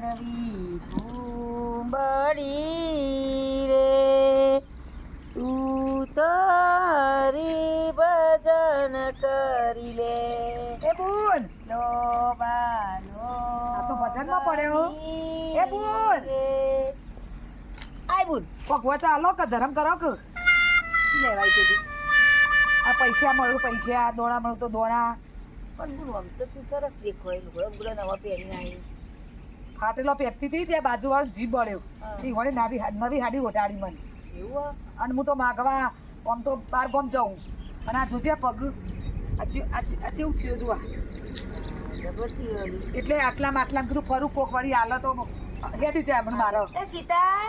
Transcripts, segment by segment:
માનવી કુંબળી રે તું તારી ભજન કરી લે એ બોલ લો બાલો આ તો ભજનમાં પડ્યો એ બોલ આય બોલ પગવા ચાલો કે ધરમ કરો કે શું લેવાય છે આ પૈસા મળ્યું પૈસા દોણા મળ્યું તો દોણા પણ બોલ આમ તો તું સરસ દેખો લુગડો બુગડો નવા પહેરીને આવી ફાટેલો પહેરતી હતી ત્યાં બાજુવાળો જીભ બળ્યો એ વળી નવી હાડી ઓઢાડી મને એવું અને હું તો માગવા આમ તો બાર ગામ જાઉં અને આ જોજે પગ આ જેવું થયું જો આ જબરથી ઓલી એટલે આટલામાં કીધું ફરું કોક વળી હાલો તો હેડી જાય મને મારો એ સીતા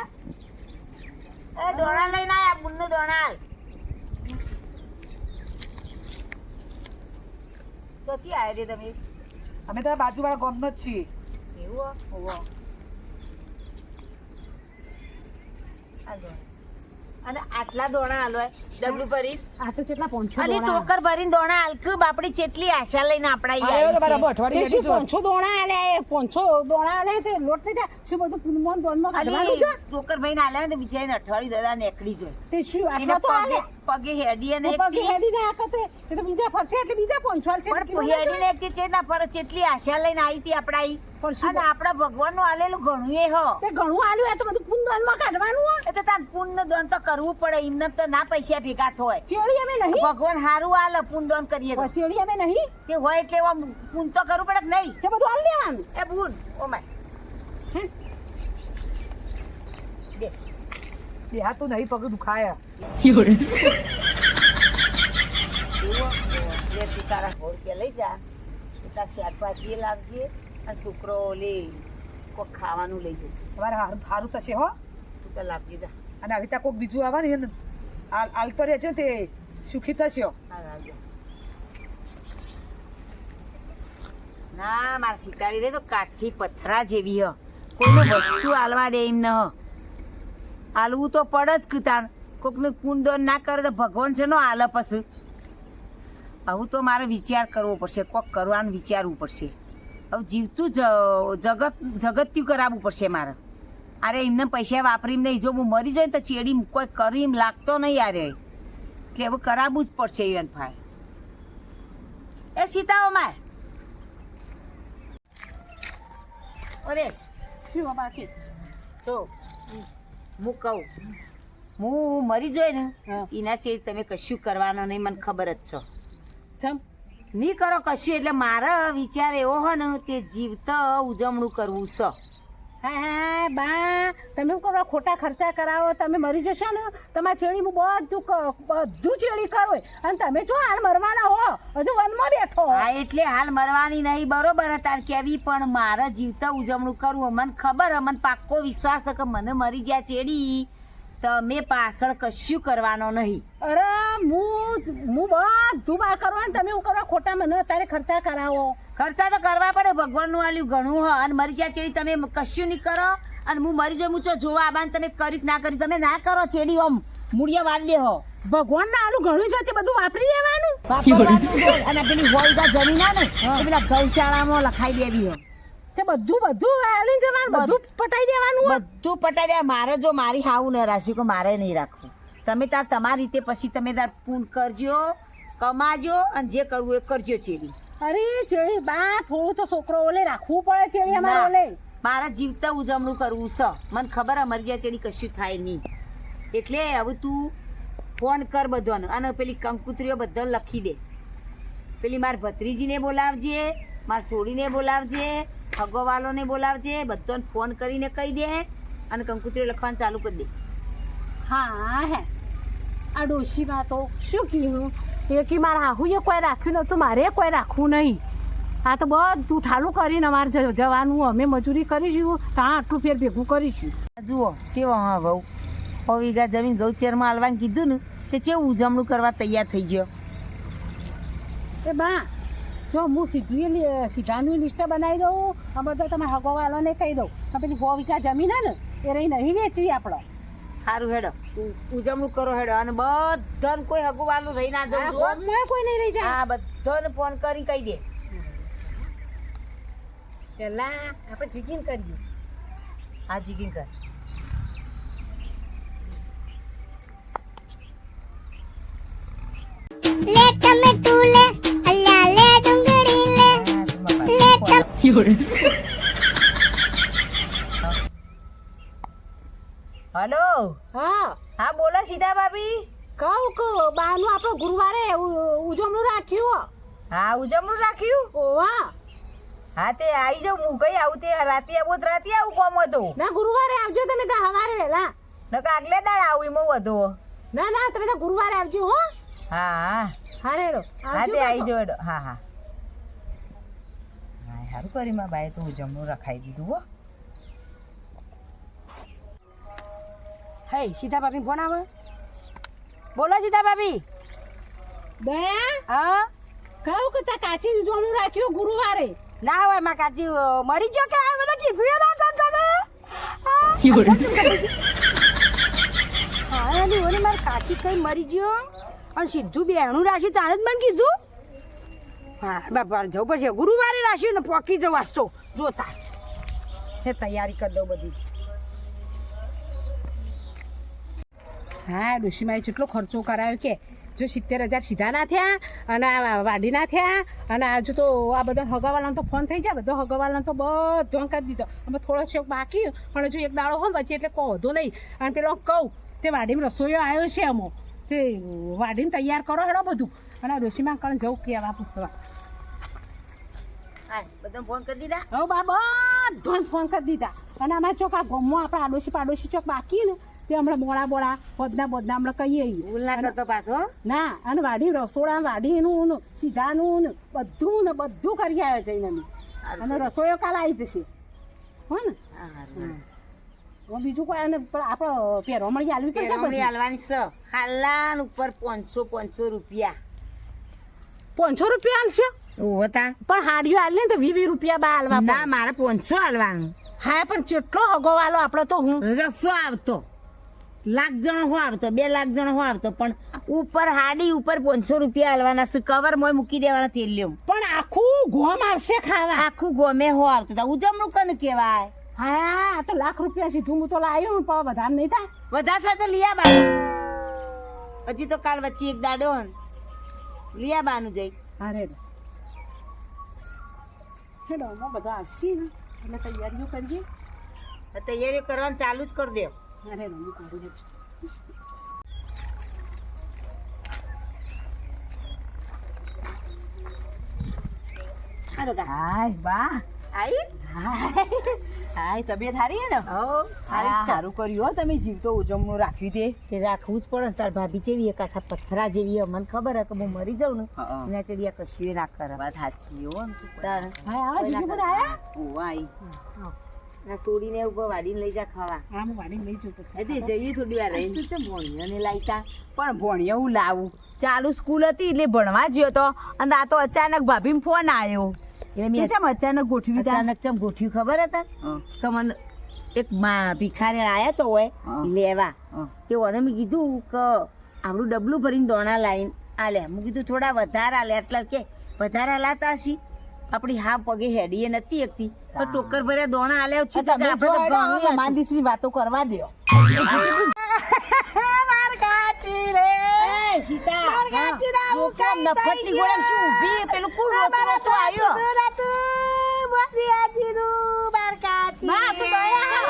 એ દોણા લઈને આયા બુનનું દોણા ચોથી આયા છે તમે અમે તો બાજુવાળા ગામનો જ છીએ એવું ઓહો. આ દોણા અને આટલા દોણા હાલો ડબલું ભરી આ તો કેટલા પોંછો અને ટોકર ભરીને દોણા હાલકું બાપડી ચેટલી આશા લઈને આપડા પોંછો દોણા આલે પોંછો દોણા આલે તે લોટ ને શું બધું પૂનમોન દોનમાં કાઢવાનું છે ટોકર ભરીને હાલ્યા ને બિચારીને અઠવાડિયું દાદા નીકળી જાય તે શું એના આટલા તો આલે પગે હેડી અને પગે હેડી ના આકે તે તો બીજા ફરશે એટલે બીજા પોંછો આલશે પણ હેડી ને એકથી ચેતના પર ચેટલી આશા લઈને આવી હતી આપડા ઈ પણ શું અને આપડા ભગવાન નું આલેલું ઘણું એ હો તે ઘણું આલ્યું એ તો બધું પૂનમોનમાં કાઢવાનું હોય એ તો તાર પુણ્ય દાન તો કરવું પડે એમને તો ના પૈસા ભેગા થાય ચેડી અમે નહીં ભગવાન હારું આલે પુણ્ય દાન કરીએ તો ચેડી અમે નહીં તે હોય એટલે એવા પુણ્ય તો કરવું પડે કે નહીં તે બધું આલ દેવાનું એ બુન ઓ માય બેસ દેહા તો નહીં પગ દુખાયા લે તું તારા ઘોડ કે લઈ જા તાર શાકભાજી લાવજે અને છોકરો લે કોક ખાવાનું લઈ જજે તમારે સારું થશે હો તું તો લાવજે જા અને આવી રીતે કોઈક બીજું આવે ને આલતો રહેશે તે સુખી થશે હા લાવજે ના મારા શિકારી રે તો કાઠી પથરા જેવી હ કોઈને વસ્તુ આલવા દે એમ ન આલવું તો પડે જ કીતાન કોકને કુંદન ના કરે તો ભગવાન છે નો આલે પછી આવું તો મારે વિચાર કરવો પડશે કોક કરવાનું વિચારવું પડશે હવે જીવતું જગત્યું કરાવવું પડશે મારે અરે એમને પૈસા વાપરીને નહીં જો હું મરી જાય તો ચેડી કોઈ કરી એમ લાગતો નહીં યારે એટલે હવે કરાવવું જ પડશે ઈવન ભાઈ એ સીતાઓ માય ઓરેશ શું બાકી જો હું કહું હું મરી જાય ને એના છે તમે કશું કરવાનો નહીં મને ખબર જ છો ચમ નહીં કરો કશું એટલે મારો વિચાર એવો હોય ને તે જીવતા ઉજવણું કરવું છે હા હા બા તમે શું કરો ખોટા ખર્ચા કરાવો તમે મરી જશો ને તમારા ચેડી હું બધું ચેડી કરો અને તમે જો હાલ મરવાના હો હજુ વનમાં બેઠો હા એટલે હાલ મરવાની નહીં બરોબર તાર કેવી પણ મારે જીવતા ઉજવણું કરવું મને ખબર મને પાક્કો વિશ્વાસ છે કે મને મરી ગયા ચેડી તમે પાછળ કશું કરવાનો નહીં અરે હું બધું બા કરવા ને તમે શું કરો ખોટા મને અત્યારે ખર્ચા કરાવો ખર્ચા તો કરવા પડે ભગવાનનું આલ્યું ઘણું હ અને મરી ગયા ચેડી તમે કશું નહીં કરો અને હું મરી જાઉં હું જોવા આબાન તમે કરી કે ના કરી તમે ના કરો ચેડી ઓમ મૂળિયા વાળી દે હો ભગવાન ના આલું ઘણું છે તે બધું વાપરી દેવાનું વાપરવાનું જ હોય. અને પેલી હોલગા જમીન આ ને એ પેલા ગૌશાળામાં લખાઈ દેવી હો તે બધું આલી જવાનું બધું પટાઈ દેવાનું હોય. બધું પટાઈ દે મારે જો મારી હાવું ન રાખ્યું કે મારે નહીં રાખવું તમે તાર તમારી રીતે પછી તમે તાર પૂન કરજો કમાજો અને જે કરવું એ કરજો ચેડી અરે ચેડી બા થોડું તો છોકરો ઓલે રાખવું પડે ચેડી અમારે ના. ઓલે મારે જીવતા ઉજવણું કરવું છે મને ખબર હે મરી જાય ચેડી કશું થાય નહીં એટલે હવે તું ફોન કર બધાને અને પેલી કંકુતરીઓ બધા લખી દે પેલી માર ભત્રીજીને બોલાવજે માર સોડીને બોલાવજે ભગવાલોને બોલાવજે બધાને ફોન કરીને કહી દે અને કંકુતરીઓ લખવાનું ચાલુ કરી દે હા હે આ ડોશીમાં તો શું કીધું એ કે મારા હાહુએ કોઈ રાખ્યું નહોતું મારે કોઈ રાખવું નહીં આ તો બધું ઠાલું કરીને અમારે જવાનું અમે મજૂરી કરીશું ત્યાં આટલું ફેર ભેગું કરીશું જુઓ ચેવો હા બહુ 6 વીઘા જમીન ગૌચરમાં હાલવાનું કીધું ને તે ચેવું ઉજવણું કરવા તૈયાર થઈ ગયો એ બા જો હું સીધાનું લિસ્ટ બનાવી દઉં આ બધા તમે હગવાવાળાને કહી દઉં આ પેલી 6 વીઘા જમીન હે ને એ રહી નહીં વેચવી આપણે સારું હેડો ઉજવણું કરો હેડો અને બધાને કોઈ હગું વાલું રહી ના જવું ગામમાં કોઈ નહીં રહી જાય હા બધાને ફોન કરી કહી દે પેલા આપણે ચીકીન કરીએ હા ચીકીન કર. લે ટમેટું લે અલ્યા લે ડુંગળી લે લે હલો. હા હા બોલો સીતા ભાભી. કહું કે બાનું આપણે ગુરુવારે ઉજવણું રાખ્યું હા ઉજવણું રાખ્યું. ઓવા હા તે આવી જાઉં હું કઈ આવું તે રાતે આવું તો રાતે આવું કોમ હતો ના ગુરુવારે આવજો તમે તો સવારે વહેલા નકર આગલે દાડ આવું એમાં વધુ. ના ના તમે તો ગુરુવારે આવજો હો હા હા હા રેડો હા તે આવી જાવ હેડો. હા હા હા સારું કરી માં બાએ તો ઉજવણું રખાઈ દીધું હો. હે સીતા ભાભી ફોન આવે બોલો સીતા ભાભી દયા હા કહું કે તા કાચી ઉજવણું રાખ્યું ગુરુવારે ના હોય માં કાચી મરી ગયો કે આ બધા કીધું એ ના તને હા ની ઓલી માર કાચી કઈ મરી ગયો અને સીધું બેહણું રાખ્યું તાણે જ મને કીધું હા બાપા જવું પડશે ગુરુવારે રાખ્યું ને પોકી જવું વાંચતો જોતા હે તૈયારી કરી દઉં બધી હા ડોશીમાએ કેટલો ખર્ચો કરાયો કે જો 70,000 સીધા ના થયા અને આ વાડી ના થયા અને આજુ તો આ બધા હગાવાલાનો તો ફોન થઈ જાય બધો હગાવાલાનો તો બધો કરી દીધો અમે થોડો છે બાકી પણ હજુ એક દાડો હોય વચ્ચે એટલે કહો વધુ નહીં અને પેલો કહું તે વાડીમાં રસોઈયો આવ્યો છે અમો તે વાડીને તૈયાર કરો હેડો બધું અને ડોશીમાં કણ જવું કહેવા પૂછવા હા બધા ફોન કરી દીધા. હવે બા બધોને ફોન કરી દીધા અને અમારા ચોક આ ગામમાં આપણે આડોશી પાડોશી ચોક બાકી ને તે હમણાં બોળા બોધના હમણાં કહીએ ભૂલ ના કરતો પાછો. ના અને વાડી રસોડા વાડીનું ને સીધાનું ને બધું કરી આવ્યા જઈને અમે અને રસોઈઓ કાલે આવી જશે હો ને હવે બીજું કોઈ અને આપણે પહેરવા મળી આલવી પડશે પેરવણી બધી. હાલવાની છે હાલાન ઉપર 500 રૂપિયા. 500 રૂપિયા આલશો ઓહો તા પણ હાડીઓ આલે ને તો 20 રૂપિયા બા આલવા ના પડે. મારે 500 હાલવાનું. હા પણ કેટલો હગો વાલો આપણે તો હું રસો આવતો 1 લાખ જણો હો આવતો 2 લાખ જણો હો આવતો પણ ઉપર હાડી ઉપર 500 રૂપિયા હાલવાના છે. કવર મોય મૂકી દેવાના તેલિયમ પણ આખું ગોમ આવશે ખાવા. આખું ગોમે હો આવતો તા ઉજવણું કને કહેવાય. હા આ તો 1 લાખ રૂપિયા સીધું હું તો લાવ્યું પણ વધારે નહીં થાય. વધારે થાય તો લીયા બાનું હજી તો કાલ વચ્ચે એક દાડો હન લીયા બાનું જઈ. હા રેડો હેડો અમે બધા આવશે ને એટલે તૈયારીઓ કરીએ. તૈયારીઓ કરવાનું ચાલુ જ કરી દે. હા રેડો હું કરું છું. હાલો કા હાય બા આઈ હાય તબિયત સારી હે ને હો સારી સારું કર્યું હો તમે જીવતો ઉજવણું રાખ્યું તે તે રાખવું જ પડે ને. તાર ભાભી જેવી એક કાંઠા પથરા જેવી હે. મને ખબર હે કે હું મરી જાઉં ને હા. એના ચડીયા કશું ના કરે. વાત સાચી હો તાર હા આવા જીજુ પણ આયા. ઓવા આઈ આ છોડીને ઉપર વાડીને લઈ જા ખાવા. હા હું વાડીને લઈ જઉં પછી. તે જઈએ થોડી વાર રહીને તું ચમ ભણ્યોને લાયતા. પણ ભણ્યો હું લાવું ચાલુ સ્કૂલ હતી એટલે ભણવા જ્યો તો અને આ તો અચાનક ભાભીને ફોન આવ્યો. એટલે મેં ચમ અચાનક ગોઠવી તા. અચાનક ચમ ગોઠવી ખબર હતા કે મને એક ભિખારી આયા તો હોય લેવા તે ઓને મેં કીધું કે આપણું ડબલું ભરીને દોણા લાવીને આલ્યા. મેં કીધું થોડા વધારે આલ્યા એટલે કે વધારે લાતા હશી આપણી હા પગે હેડીએ નથી એકતી પણ ટોકર ભર્યા દોણા આલ્યા છે. તમે જો માંદીસની વાતો કરવા દો નફટની ગોળામાં શું ઊભી પેલું કુલ રોતું રોતું આવ્યો. બા તું દયા.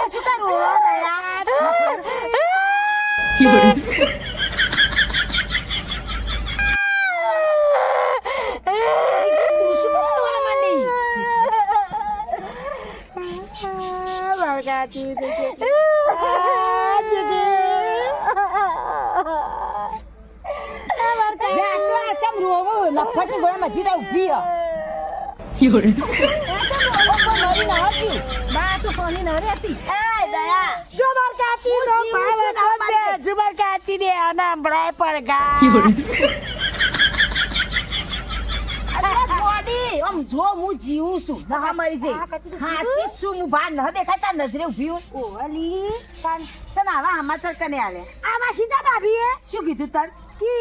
એ શું કરું હો દયા? તું શું કરવા રોવા માંડી? જા તું આ ચમ રોવું? નફટની ગોળામાં હજી તો ઊભી હો. બા તું સોની ન રહેતી. એ દયા બોડી આમ જો હું જીવું છું ના મરી જઈ સાચી જ છું હું બહાર ન દેખાતા નજરે ઊભી હું. ઓલી તને આવા સમાચાર કને આલે? આવા સીધા ભાભીએ શું કીધું તને કે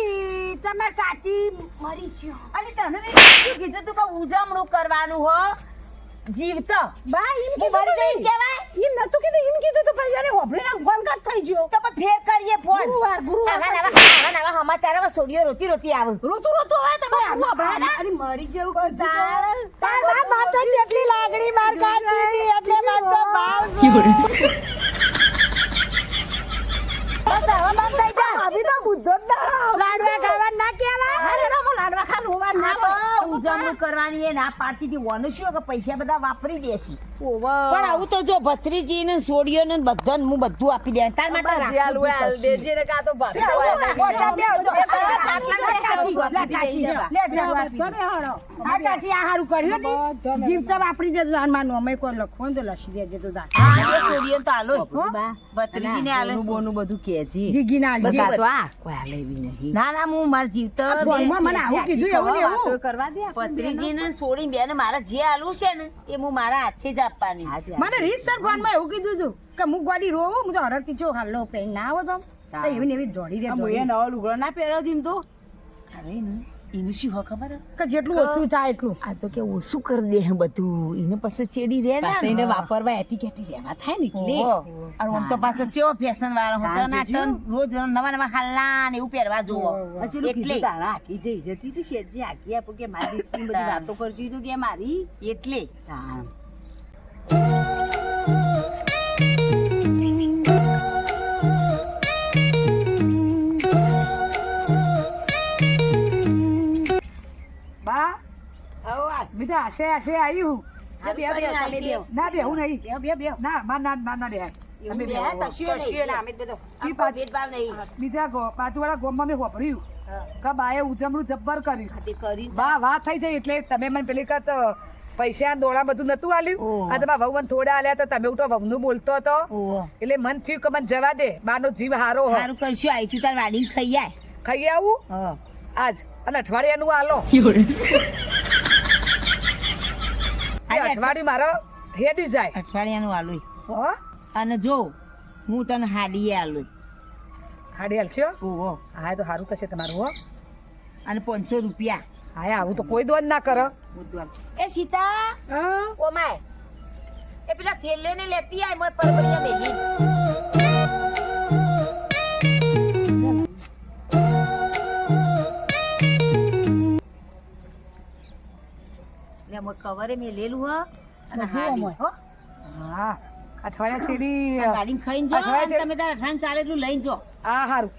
તમે કાચી મરી ગયો અને તને શું કીધું તું કે ઉજવણું કરવાનું હો જીવતો બા એમ હું મરી જઈ કહેવાય. એમ નતું કીધું સોડિયો રોતી રોતી આવે રોતું હવે તમે આવું આપણે અરે મરી જેવું તાર વાત તો જેટલી લાગણી માર કાચી એટલે માર તો ભાવ બસ હવે બંધ થઈ જા અભી તો બુદ્ધો જ લાડવા ખાવા ના કેવા લાડવા ખા રોવા ના ઉજવણી કરવાની એ ના પાડતી હતી ઓનું શું કે પૈસા બધા વાપરી દેશી ઓવા પણ આવું તો જો ભત્રીજી ને સોડિયો ને બધાને હું બધું આપી દે તાર માટે રાખવું જ પડશે. ને કા તો ભાભી જીવતા વાપરી દેજો આનમાનું અમે કોઈ લખવું તો લખી દેજે તો દા હા, એ સોડિયો તો હાલો ભત્રીજી ને હાલે બોનું બધું કેજી જીગી ના બધા તો આ કોઈ હાલે એવી નહીં ના ના હું માર જીવતો મને આવું કીધું એવું ને એવું કરવા દે ભત્રીજી ને સોડી બેન મારા જે હાલવું છે ને એ હું મારા હાથે જ આપવાની મને રીતસર ફોનમાં એવું કીધું તું કે હું ગાડી રોવું હું તો હરકથી જો હાલો પેન ના આવો તો એવી ને એવી દોડી રે મુએ નવો લુગડો ના પહેર્યો દીમ તો અરે ને એનું શું હોય ખબર હે? કે જેટલું ઓછું થાય એટલું આ તો કે ઓછું કરી દે હે બધું એને પછી ચેડી રે ને પાસે એને વાપરવા એટીકેટી રહેવા થાય ને એટલે ઓહો. અને આમ તો પાછો ચેવો ફેશન વાળો હા, હોટલ ના જોજો. ટન રોજ નવા નવા હાલના ને એવું પહેરવા જોવો પછી એટલે એટલે તારા આખી જઈ જતી હતી શેઠજી આખી આપો કે મારી દીકરી બધી વાતો કરશી તો કે મારી એટલે હા બા આવો આ બીજા આશે આશે આવ્યું ના બેહું નહીં ના માર ના ના બેહાય એવું બે કશું નહીં અમે બધો ઈ પાછ- ભેદભાવ નહીં બીજા બાજુવાળા ગામમાં મેં વાપર્યું કે બાએ ઉજમણું જબ્બર કર્યું તે કરી બા વાત થઈ જાય એટલે તમે મને પેલી કાત પૈસા દોડા બધું નતું આલ્યું ઓહ. આ તમારા વહુ મને થોડા આલ્યા તો તમે ઉઠો વહુનું બોલતો હતો ઓહો એટલે મન થયું કે મને જવા દે બાનો જીવ હારો હો સારું કરશું આવી તું તાર વાડી ખાઈ આય ખાઈ આવું હા આજ અને અઠવાડિયાનું આલો એ અઠવાડિયું મારો હેડી જાય અઠવાડિયાનું આલુય હો અને જો હું તને હાડીએ આલુય હાડી હાલશો ઓહો હા એ તો સારું થશે તમારું હો અને 500 રૂપિયા હા આવું તો કોઈ દોન ના કરો બુધવાર એ સીતા ઓમાય એ પેલા થેલે ને લેતી આય મોય પરબરિયા મેલી લે મોય કવરે મેલેલું હ અને બધું હાડી મોય. હો હા અઠવાડિયા સીડી ગાડીમાં ખાઈને જો અને તમે તાર અઠાણ ચાલે એટલું લઈને જો હા સારું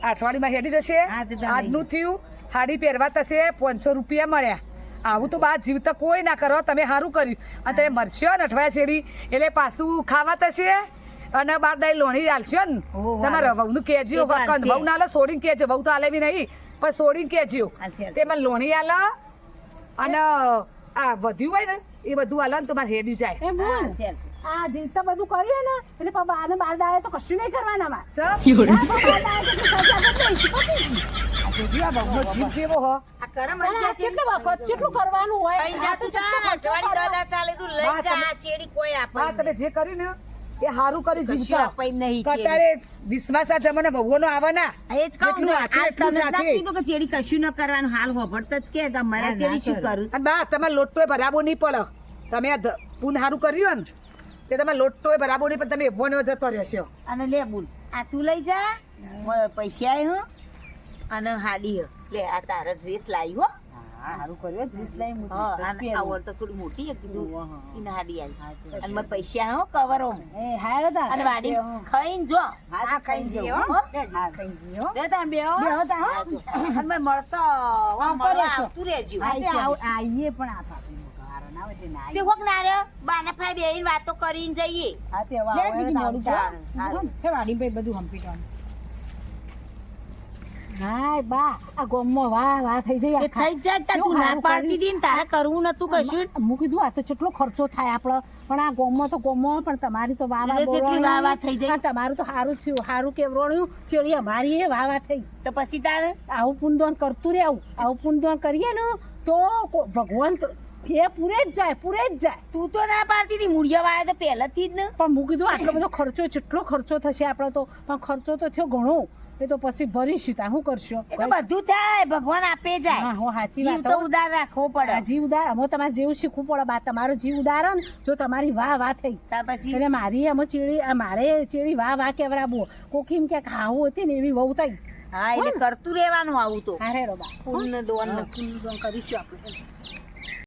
અઠવાડિયામાં હેડી જશે હા, તે તમે આજનું થયું સાડી પહેરવા થશે 500 રૂપિયા મળ્યા આવું તો બાદ જીવતા કોઈ ના કરો તમે સારું કર્યું અને તમે મરશો ને અઠવાડિયા છેડી એટલે પાછું ખાવા થશે અને બાર દાઈ લોણી હાલશો ને ઓહો, તમારા વહુનું કહેજો એ તો હાલશે. વહુ ના લે સોડીને કહેજો વહુ તો હાલે બી નહીં પણ સોડીને કહેજો હાલશે, હાલશે. તે મને લોણી હાલો અને આ વધ્યું હોય ને એ બધું હાલો ને તમારે હેડી જાય એ બોલ હાલશે, હાલશે. આ જીવતા બધું કર્યું ને એટલે બાને બાર દાડે તો કશું નહીં કરવાના માં ચપ. આ જોજો આ વહુનો જીવ કેવો હો આ કરમ અરજા છે. કેટલું વખત કેટલું કરવાનું હોય ખાઈ જાતું ચાલ, અઠવાડિયું દાદા ચાલે એટલું લઈ હા, જા. તમે- આ ચેડી કોઈ આપે હા તમે જે કર્યું ને એ સારું કર્યું કશું જીવતા આપે નહીં ચેડી. કતારે વિશ્વાસ આ જમાના વહુઓનો આવે ના આ એ જ કહું જેટલું છું, હાથે આ એટલું તમે જ ના સાથે. કીધું કે ચેડી કશું ન કરવાનું હાલ હોભળત જ કે તમારે ચેડી શું કરું અને બા તમારે લોટોય બરાબર નહીં પડે તમે આ પૂન સારું કર્યું ને તે તમારે લોટોય બરાબર નહીં પણ તમે એવો ને એવો જતો રહેશો અને લે બોલ આ તું લઈ જા મ- પૈસા આય હો અને હાડી હો લે આ તારા ડ્રેસ લાવી હો સારું કર્યું ડ્રેસ લઈ હા અને આ ઓર તો થોડી મોટી હતી કીધું ઈને હાડી આવી અને મને પૈસા હો કવરો એ હારો તા અને વાડી ખાઈને જો હા ખાઈ જઈએ હો બે તાર બે હો અને મને મળતો મળવા આવતું રહેજો આઈએ પણ આ પાપી હારો ના આવે ના તે હોક ના રે બાના ભાઈ બેહીને વાતો કરીને જઈએ આ તે વા વાડી ભાઈ બધું હંપી જવાનું હાય બા આ ગોમમાં વાહ થઈ જાય એ થઈ જ જાય તાર તું ના પાડતી હતી ને તારે કરવું નતું કશું હું કીધું આ તો કેટલો ખર્ચો થાય આપણો પણ આ ગોમમાં તો ગોમમાં પણ તમારી તો વાવા એટલે જેટલી વાવા થઈ જાય. તમારું તો સારું થયું સારું કેવરોણ્યું ચેડી અમારી એ વાવા થઈ તો પછી તારે આવું પુનદોન કરતું રહેવું આવું પુનદોન કરીએ ને તો ભગવાન તો એ પૂરે જ જાય તું તો ના પાડતી હતી મૂળિયા વાળા તો પહેલાથી જ ને પણ હું કીધું આટલો બધો ખર્ચો કેટલો ખર્ચો થશે આપણો તો પણ ખર્ચો તો થયો ઘણો એ તો પછી ભરીશું તા શું કરશો એ તો બધું થાય ભગવાન આપે જાય હા હો સાચી જીવ વાત તો હો. ઉદાર રાખવો આ પડે જીવ ઉદાર અમે તમારે જેવું શીખવું પડે બા તમારો જીવ ઉદાર ને જો તમારી વાહ થઈ ત્યાર પછી એટલે મારી એમ ચેડી આ મારે ચેડી વાહ કેવરાબો કોકીમ કે ખાવું હતી ને એવી વહુ થઈ હા એટલે કરતું રહેવાનું આવું તો હારે રો બા પુણ્ય દોન કરીશું આપણે